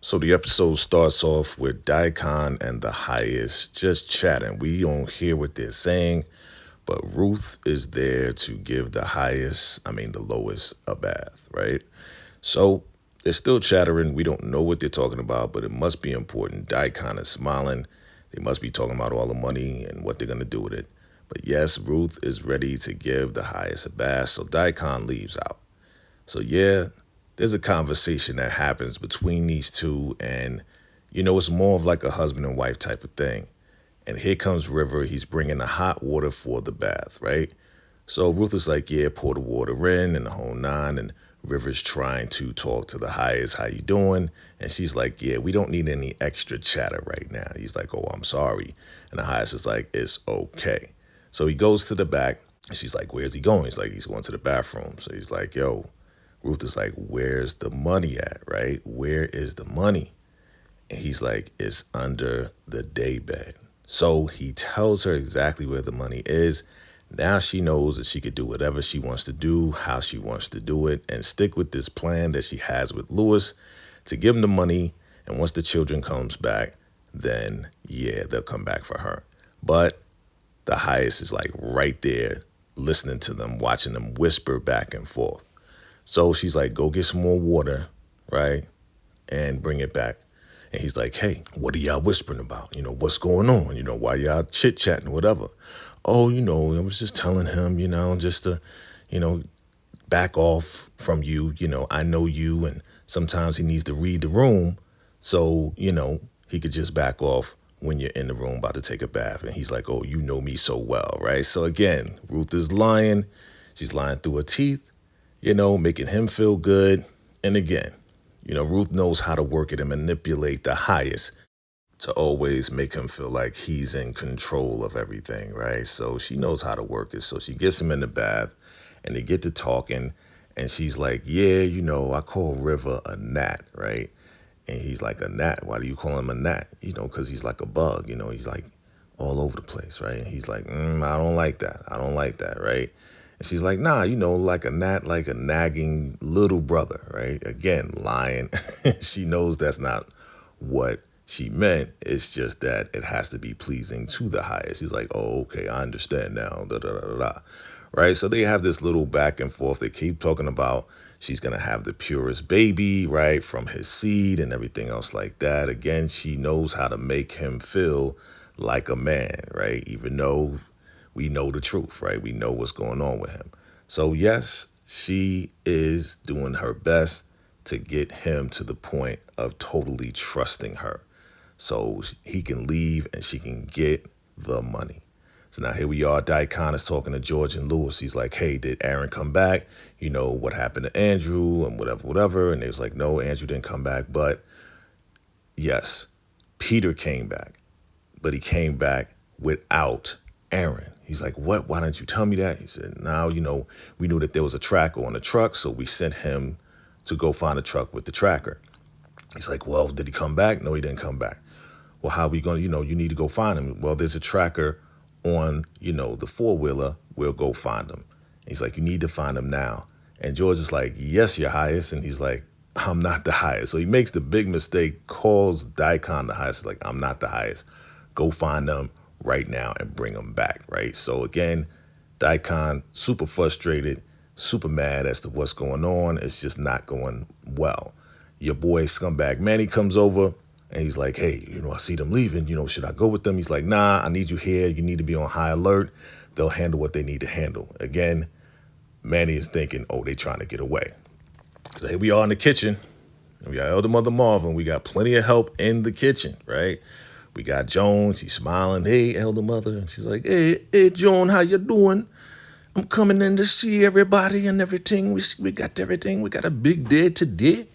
So the episode starts off with Daikon and the highest just chatting. We don't hear what they're saying, but Ruth is there to give the lowest a bath, right? So they're still chattering. We don't know what they're talking about, but it must be important. Daikon is smiling. They must be talking about all the money and what they're going to do with it. But yes, Ruth is ready to give the highest a bath, so Daikon leaves out. So yeah, there's a conversation that happens between these two, and it's more of like a husband and wife type of thing. And here comes River. He's bringing the hot water for the bath, right? So Ruth is like, yeah, pour the water in and the whole nine. And River's trying to talk to the highest, how you doing? And she's like, yeah, we don't need any extra chatter right now. He's like, oh, I'm sorry. And the highest is like, it's okay. So he goes to the back. And she's like, where's he going? He's like, he's going to the bathroom. So he's like, yo, Ruth is like, where's the money at, right? Where is the money? And he's like, it's under the daybed. So he tells her exactly where the money is. Now she knows that she could do whatever she wants to do, how she wants to do it, and stick with this plan that she has with Lewis to give him the money. And once the children comes back, then yeah, they'll come back for her. But the highest is like right there, listening to them, watching them whisper back and forth. So she's like, go get some more water, right? And bring it back. And he's like, hey, what are y'all whispering about? What's going on? Why y'all chit-chatting, whatever? Oh, I was just telling him, just to, back off from you. I know you, and sometimes he needs to read the room. So, he could just back off when you're in the room about to take a bath. And he's like, oh, you know me so well, right? So again, Ruth is lying. She's lying through her teeth, making him feel good. And again, Ruth knows how to work it and manipulate the highest to always make him feel like he's in control of everything, right? So she knows how to work it. So she gets him in the bath and they get to talking. And she's like, yeah, I call River a gnat, right? And he's like, a gnat? Why do you call him a gnat? Because he's like a bug, he's like all over the place, right? And he's like, I don't like that. I don't like that, right? And she's like, nah, like a gnat, like a nagging little brother, right? Again, lying. She knows that's not what she meant. It's just that it has to be pleasing to the highest. She's like, oh, okay, I understand now, da da da da. Right? So they have this little back and forth. They keep talking about she's going to have the purest baby, right, from his seed and everything else like that. Again, she knows how to make him feel like a man, right? Even though we know the truth, right? We know what's going on with him. So yes, she is doing her best to get him to the point of totally trusting her so he can leave and she can get the money. So now here we are. Daikon is talking to George and Lewis. He's like, hey, did Aaron come back? What happened to Andrew and whatever. And they was like, no, Andrew didn't come back. But yes, Peter came back. But he came back without Aaron. He's like, what? Why didn't you tell me that? He said, now, we knew that there was a tracker on the truck, so we sent him to go find a truck with the tracker. He's like, well, did he come back? No, he didn't come back. Well, how are we going to, you need to go find him. Well, there's a tracker on, the four-wheeler. We'll go find him. He's like, you need to find him now. And George is like, yes, your highest. And he's like, I'm not the highest. So he makes the big mistake, calls Daikon the highest. Like, I'm not the highest. Go find them right now and bring them back, right? So again, Daikon, super frustrated, super mad as to what's going on. It's just not going well. Your boy scumbag Manny comes over and he's like, hey, I see them leaving. Should I go with them? He's like, nah, I need you here. You need to be on high alert. They'll handle what they need to handle. Again, Manny is thinking, oh, they trying to get away. So here we are in the kitchen. We got Elder Mother Marvin. We got plenty of help in the kitchen, right? We got Jones. He's smiling. Hey, Elder Mother. And she's like, hey, Joan, how you doing? I'm coming in to see everybody and everything. We got everything. We got a big day today,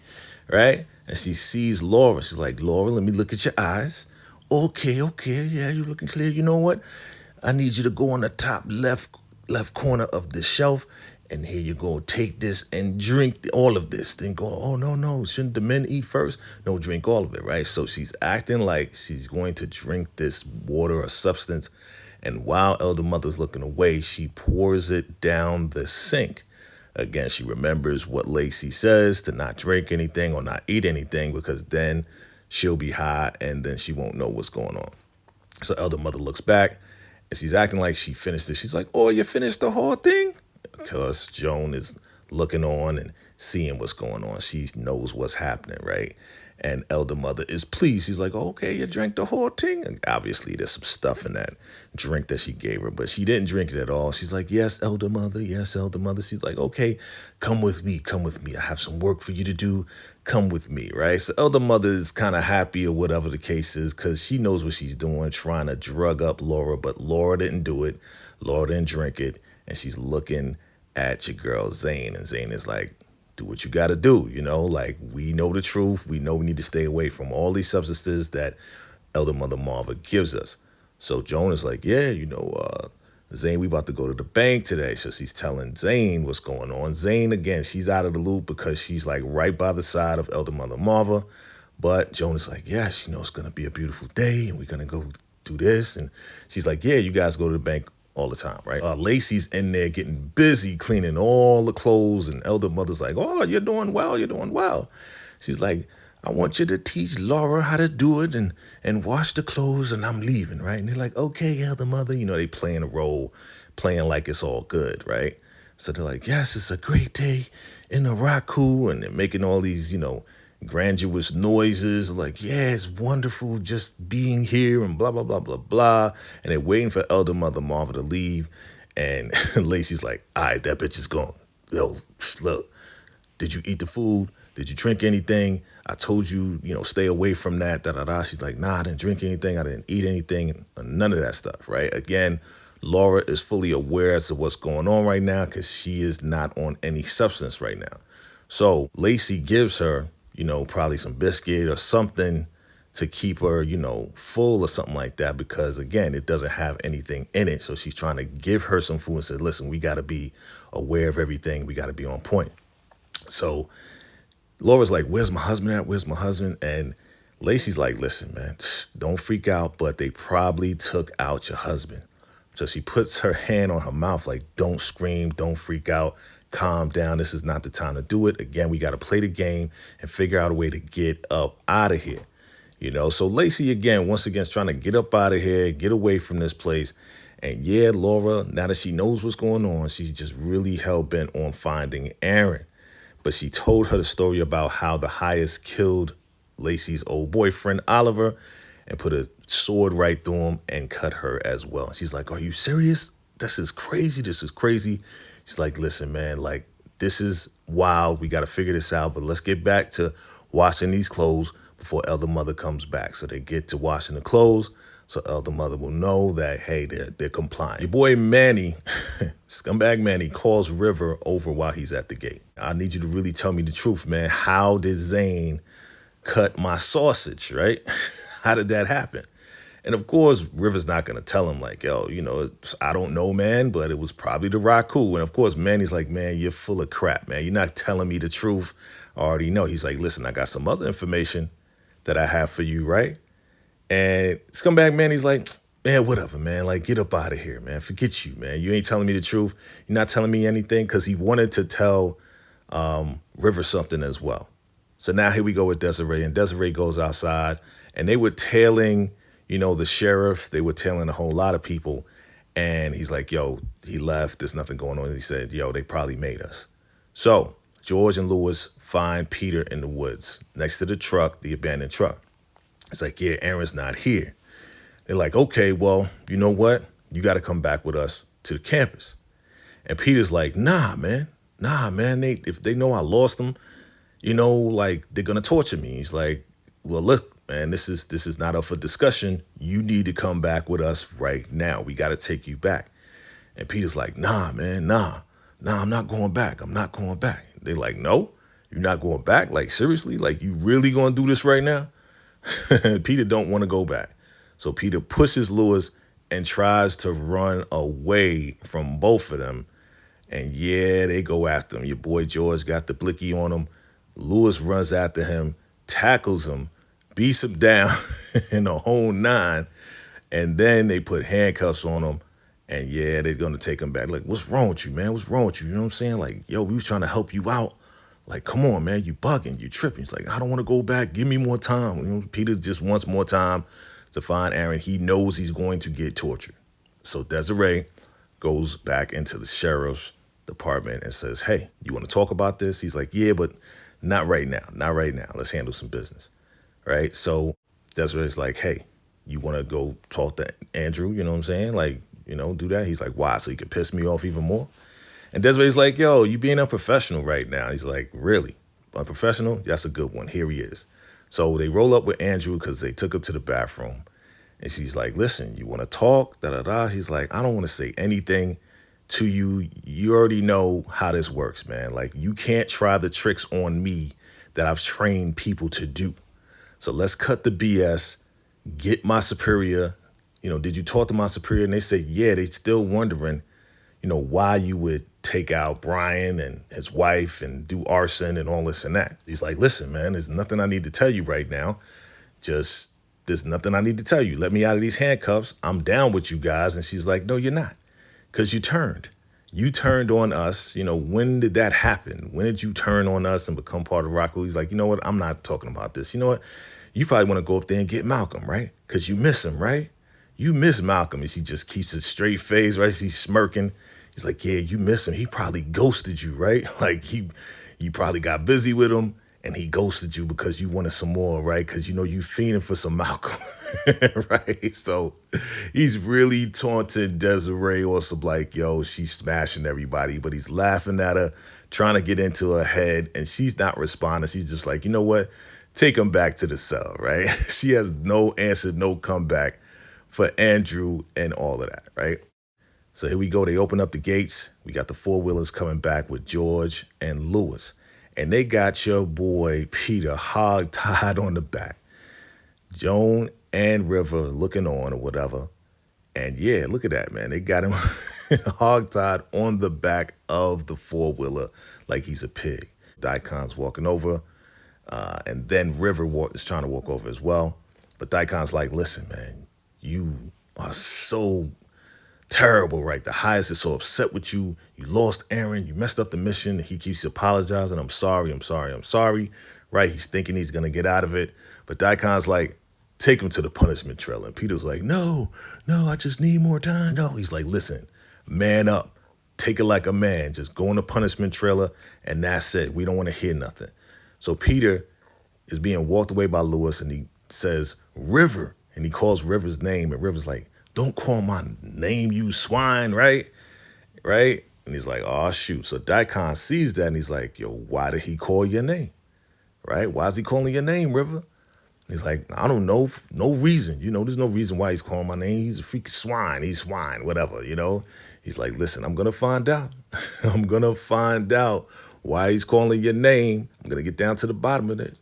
right? And she sees Laura. She's like, Laura, let me look at your eyes. Okay, yeah, you're looking clear. You know what? I need you to go on the top left corner of the shelf, and here you go. Take this and drink all of this. Then go, oh, no, shouldn't the men eat first? No, drink all of it, right? So she's acting like she's going to drink this water or substance, and while Elder Mother's looking away, she pours it down the sink. Again, she remembers what Lacey says to not drink anything or not eat anything because then she'll be high and then she won't know what's going on. So elder mother looks back and she's acting like she finished it. She's like, oh, you finished the whole thing? Because Joan is looking on and seeing what's going on. She knows what's happening, right? And elder mother is pleased. She's like, oh, okay, you drank the whole thing. And obviously, there's some stuff in that drink that she gave her, but she didn't drink it at all. She's like, yes, elder mother. Yes, elder mother. She's like, okay, come with me. Come with me. I have some work for you to do. Come with me, right? So elder mother is kind of happy or whatever the case is because she knows what she's doing, trying to drug up Laura, but Laura didn't do it. Laura didn't drink it. And she's looking at your girl, Zane. And Zane is like, do what you got to do. Like we know the truth. We know we need to stay away from all these substances that elder mother Marva gives us. So Joan is like, yeah, Zane, we about to go to the bank today. So she's telling Zane what's going on. Zane, again, she's out of the loop because she's like right by the side of elder mother Marva. But Joan is like, yes, it's going to be a beautiful day and we're going to go do this. And she's like, yeah, you guys go to the bank all the time, right? Lacey's in there getting busy cleaning all the clothes, and elder mother's like, oh, you're doing well, you're doing well. She's like, I want you to teach Laura how to do it and wash the clothes, and I'm leaving, right? And they're like, okay, elder mother. They playing a role, playing like it's all good, right? So they're like, yes, it's a great day in Araku, and they're making all these, grandiose noises like, yeah, it's wonderful just being here and blah, blah, blah, blah, blah. And they're waiting for elder mother Marva to leave. And Lacey's like, all right, that bitch is gone. Yo, look, did you eat the food? Did you drink anything? I told you, stay away from that, da-da-da. She's like, nah, I didn't drink anything. I didn't eat anything. None of that stuff, right? Again, Laura is fully aware as to what's going on right now because she is not on any substance right now. So Lacey gives her, probably some biscuit or something to keep her, full or something like that because, again, it doesn't have anything in it. So she's trying to give her some food and said, listen, we got to be aware of everything. We got to be on point. So Laura's like, where's my husband at? Where's my husband? And Lacey's like, listen, man, don't freak out, but they probably took out your husband. So she puts her hand on her mouth like, don't scream, don't freak out. Calm down. This is not the time to do it. Again, we got to play the game and figure out a way to get up out of here. So Lacey, again, once again, is trying to get up out of here, get away from this place. And yeah, Laura, now that she knows what's going on, she's just really hell-bent on finding Aaron. But she told her the story about how the highest killed Lacey's old boyfriend, Oliver, and put a sword right through him and cut her as well. She's like, are you serious? This is crazy. This is crazy. She's like, listen, man, like, this is wild. We got to figure this out, but let's get back to washing these clothes before elder mother comes back. So they get to washing the clothes so elder mother will know that, hey, they're compliant. Your boy Manny, scumbag Manny, calls River over while he's at the gate. I need you to really tell me the truth, man. How did Zane cut my sausage, right? How did that happen? And of course, River's not going to tell him like, yo, I don't know, man, but it was probably the Raku. And of course, Manny's like, man, you're full of crap, man. You're not telling me the truth. I already know. He's like, listen, I got some other information that I have for you, right? And scumbag Manny's like, man, whatever, man. Like, get up out of here, man. Forget you, man. You ain't telling me the truth. You're not telling me anything because he wanted to tell River something as well. So now here we go with Desiree. And Desiree goes outside and they were tailing the sheriff. They were tailing a whole lot of people. And he's like, yo, he left. There's nothing going on. He said, yo, they probably made us. So George and Lewis find Peter in the woods next to the truck, the abandoned truck. It's like, yeah, Aaron's not here. They're like, okay, well, you know what? You got to come back with us to the campus. And Peter's like, nah, man. If they know I lost them, like they're going to torture me. He's like, well, look, man, this is not up for discussion. You need to come back with us right now. We got to take you back. And Peter's like, nah, man, nah, I'm not going back. I'm not going back. They're like, no, you're not going back? Like, seriously? Like, you really going to do this right now? Peter don't want to go back. So Peter pushes Lewis and tries to run away from both of them. And yeah, they go after him. Your boy George got the blicky on him. Lewis runs after him, tackles him, beats him down in a whole 9. And then they put handcuffs on him And yeah, they're gonna take him back. Like, what's wrong with you, man? What's wrong with you? You know what I'm saying? Like, yo, we was trying to help you out. Like, come on, man, you bugging, you tripping. He's like, I don't want to go back. Give me more time. You know, Peter just wants more time to find Aaron. He knows he's going to get tortured. So Desiree goes back into the sheriff's department and says, hey, you want to talk about this? He's like, yeah, but not right now. Not right now. Let's handle some business. Right? So Desiree's like, hey, you want to go talk to Andrew? You know what I'm saying? Like, do that. He's like, why? So he could piss me off even more? And Desiree's like, yo, you being unprofessional right now. He's like, really? Unprofessional? That's a good one. Here he is. So they roll up with Andrew because they took him to the bathroom. And she's like, listen, you want to talk? Da-da-da. He's like, I don't want to say anything to you. You already know how this works, man. Like, you can't try the tricks on me that I've trained people to do. So let's cut the BS, get my superior. Did you talk to my superior? And they say, yeah, they still wondering, why you would take out Brian and his wife and do arson and all this and that. He's like, listen, man, there's nothing I need to tell you right now. There's nothing I need to tell you. Let me out of these handcuffs. I'm down with you guys. And she's like, no, you're not. Because you turned. You turned on us. When did that happen? When did you turn on us and become part of Rocco? He's like, you know what? I'm not talking about this. You know what? You probably want to go up there and get Malcolm, right? Because you miss him, right? You miss Malcolm. And she just keeps a straight face, right? She's smirking. He's like, yeah, you miss him. He probably ghosted you, right? Like, you probably got busy with him and he ghosted you because you wanted some more, right? Because you fiending for some Malcolm, right? So he's really taunting Desiree or some like, yo, she's smashing everybody, but he's laughing at her, trying to get into her head, and she's not responding. She's just like, you know what? Take him back to the cell, right? She has no answer, no comeback for Andrew and all of that, right? So here we go. They open up the gates. We got the four-wheelers coming back with George and Lewis. And they got your boy Peter hog-tied on the back. Joan and River looking on or whatever. And yeah, look at that, man. They got him hog-tied on the back of the four-wheeler like he's a pig. Daikon's walking over. And then River is trying to walk over as well. But Daikon's like, listen, man, you are so terrible, right? The highest is so upset with you. You lost Aaron. You messed up the mission. He keeps apologizing. I'm sorry, right? He's thinking he's going to get out of it. But Daikon's like, take him to the punishment trailer. And Peter's like, no, I just need more time. No, he's like, listen, man up. Take it like a man. Just go in the punishment trailer, and that's it. We don't want to hear nothing. So Peter is being walked away by Lewis, and he says, River. And he calls River's name, and River's like, don't call my name, you swine, right? Right? And he's like, oh, shoot. So Daikon sees that, and he's like, yo, why did he call your name? Right? Why is he calling your name, River? He's like, I don't know. No reason. There's no reason why he's calling my name. He's a freaking swine. He's swine, whatever, He's like, listen, I'm going to find out. I'm going to find out why he's calling your name. I'm going to get down to the bottom of it.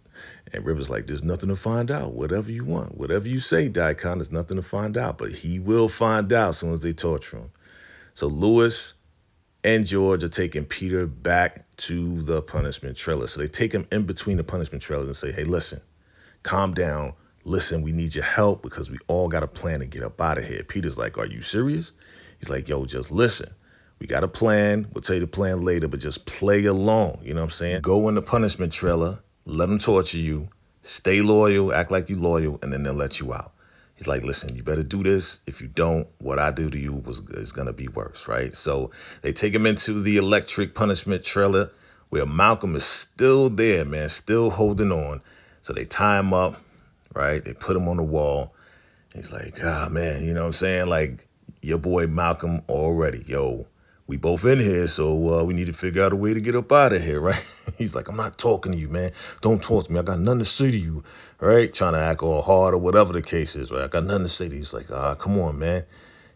And River's like, there's nothing to find out. Whatever you want. Whatever you say, Daikon, there's nothing to find out. But he will find out as soon as they torture him. So Lewis and George are taking Peter back to the punishment trailer. So they take him in between the punishment trailers and say, hey, listen, calm down. Listen, we need your help because we all got a plan to get up out of here. Peter's like, are you serious? He's like, yo, just listen. We got a plan. We'll tell you the plan later, but just play along. You know what I'm saying? Go in the punishment trailer. Let them torture you. Stay loyal. Act like you're loyal, and then they'll let you out. He's like, listen, you better do this. If you don't, what I do to you is going to be worse, right? So they take him into the electric punishment trailer where Malcolm is still there, man, still holding on. So they tie him up, right? They put him on the wall. He's like, man, you know what I'm saying? Like, your boy Malcolm already, yo, we both in here, so we need to figure out a way to get up out of here, right? He's like, I'm not talking to you, man. Don't talk to me. I got nothing to say to you, right? Trying to act all hard or whatever the case is, right? I got nothing to say to you. He's like, come on, man.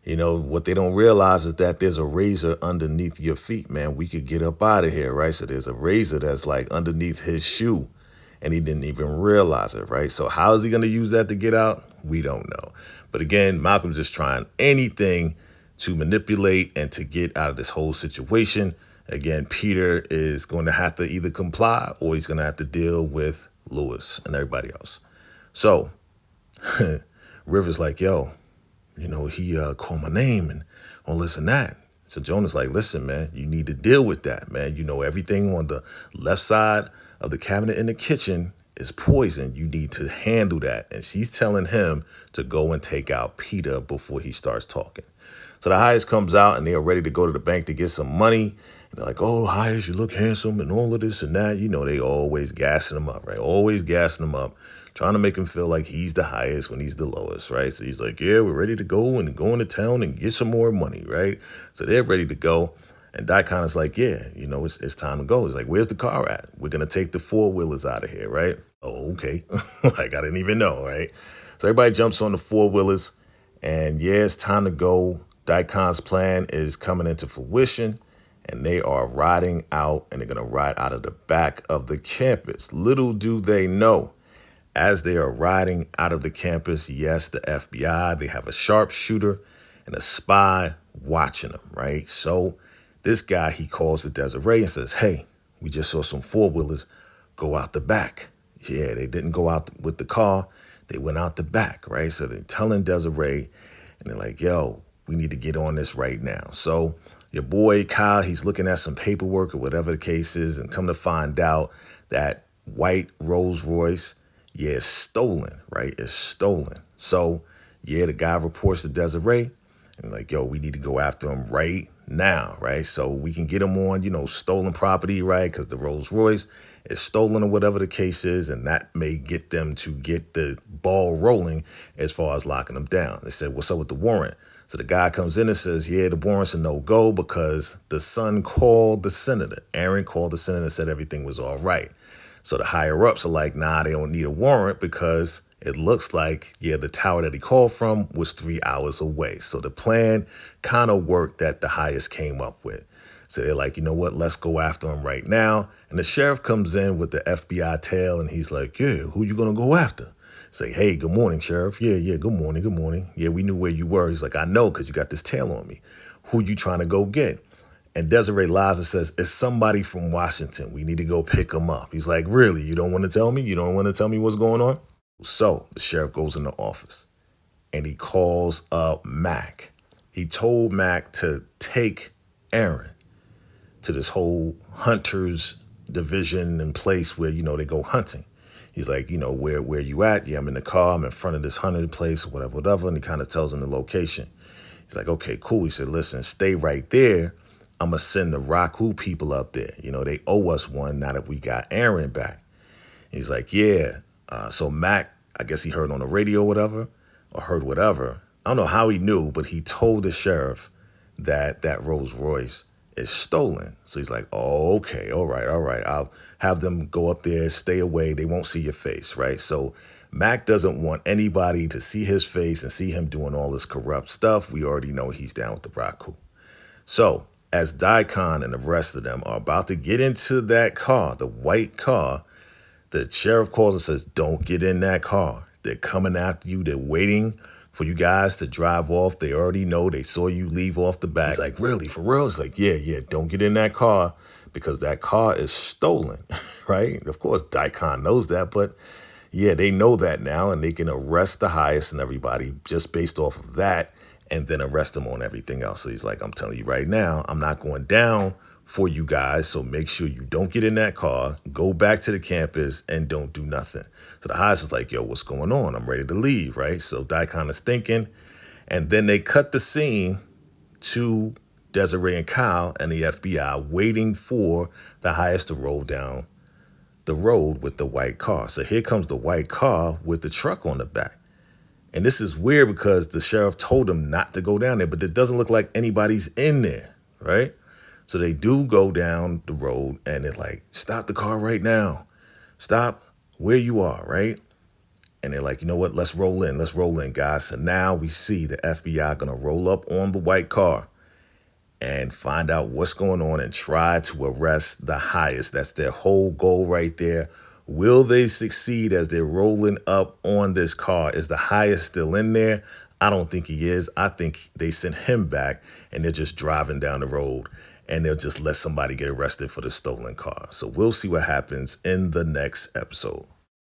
What they don't realize is that there's a razor underneath your feet, man. We could get up out of here, right? So there's a razor that's like underneath his shoe, and he didn't even realize it, right? So how is he going to use that to get out? We don't know. But again, Malcolm's just trying anything to manipulate and to get out of this whole situation. Again, Peter is going to have to either comply or he's going to have to deal with Lewis and everybody else. So River's like, yo, he called my name and on this and that. So Jonah's like, listen, man, you need to deal with that, man. You know, everything on the left side of the cabinet in the kitchen is poison. You need to handle that. And she's telling him to go and take out Peter before he starts talking. So the highest comes out and they are ready to go to the bank to get some money. And they're like, oh, highest, you look handsome and all of this and that. You know, they always gassing him up, right? Always gassing him up, trying to make him feel like he's the highest when he's the lowest, right? So he's like, yeah, we're ready to go and go into town and get some more money, right? So they're ready to go. And Daikon is like, yeah, you know, it's time to go. He's like, where's the car at? We're going to take the four-wheelers out of here, right? Oh, okay. Like, I didn't even know, right? So everybody jumps on the four-wheelers. And, yeah, it's time to go. Daikon's plan is coming into fruition. And they are riding out, and they're going to ride out of the back of the campus. Little do they know, as they are riding out of the campus, yes, the FBI, they have a sharpshooter and a spy watching them, right? So this guy, he calls to Desiree and says, hey, we just saw some four-wheelers go out the back. Yeah, they didn't go out with the car. They went out the back, right? So they're telling Desiree, and they're like, yo, we need to get on this right now. So your boy Kyle, he's looking at some paperwork or whatever the case is, and come to find out that white Rolls Royce, yeah, it's stolen, right? It's stolen. So, yeah, the guy reports to Desiree, and like, yo, we need to go after him right now, right? So we can get him on, you know, stolen property, right? Because the Rolls Royce is stolen or whatever the case is, and that may get them to get the ball rolling as far as locking them down. They said, what's up with the warrant? So the guy comes in and says, yeah, the warrant's a no-go because the son called the senator. Aaron called the senator and said everything was all right. So the higher-ups are like, nah, they don't need a warrant because it looks like, yeah, the tower that he called from was 3 hours away. So the plan kind of worked that the highest came up with. So they're like, you know what, let's go after him right now. And the sheriff comes in with the FBI tail, and he's like, yeah, who you going to go after? Say, hey, good morning, Sheriff. Yeah, good morning. Yeah, we knew where you were. He's like, I know, because you got this tail on me. Who you trying to go get? And Desiree lies and says, it's somebody from Washington. We need to go pick him up. He's like, really? You don't want to tell me? You don't want to tell me what's going on? So the sheriff goes in the office, and he calls up Mac. He told Mac to take Aaron to this whole hunters division and place where, you know, they go hunting. He's like, you know, where you at? Yeah, I'm in the car. I'm in front of this hunting place, whatever. And he kind of tells him the location. He's like, okay, cool. He said, listen, stay right there. I'm going to send the Raku people up there. You know, they owe us one now that we got Aaron back. He's like, yeah. So Mac, I guess he heard on the radio or heard whatever. I don't know how he knew, but he told the sheriff that that Rolls Royce is stolen. So he's like, oh, okay, all right. I'll have them go up there, stay away. They won't see your face, right? So Mac doesn't want anybody to see his face and see him doing all this corrupt stuff. We already know he's down with the Raku. So as Daikon and the rest of them are about to get into that car, the white car, the sheriff calls and says, don't get in that car. They're coming after you. They're waiting for you guys to drive off. They already know. They saw you leave off the back. He's like, really? For real? It's like, yeah, don't get in that car because that car is stolen, right? Of course, Daikon knows that, but yeah, they know that now, and they can arrest the highest and everybody just based off of that and then arrest them on everything else. So he's like, I'm telling you right now, I'm not going down for you guys, so make sure you don't get in that car, go back to the campus, and don't do nothing. So the highest is like, yo, what's going on? I'm ready to leave, right? So Daikon is thinking, and then they cut the scene to Desiree and Kyle and the FBI waiting for the highest to roll down the road with the white car. So here comes the white car with the truck on the back. And this is weird because the sheriff told him not to go down there, but it doesn't look like anybody's in there, right? So they do go down the road, and they're like, stop the car right now. Stop where you are, right? And they're like, you know what? Let's roll in, guys. So now we see the FBI going to roll up on the white car and find out what's going on and try to arrest the highest. That's their whole goal right there. Will they succeed as they're rolling up on this car? Is the highest still in there? I don't think he is. I think they sent him back, and they're just driving down the road, and they'll just let somebody get arrested for the stolen car. So we'll see what happens in the next episode.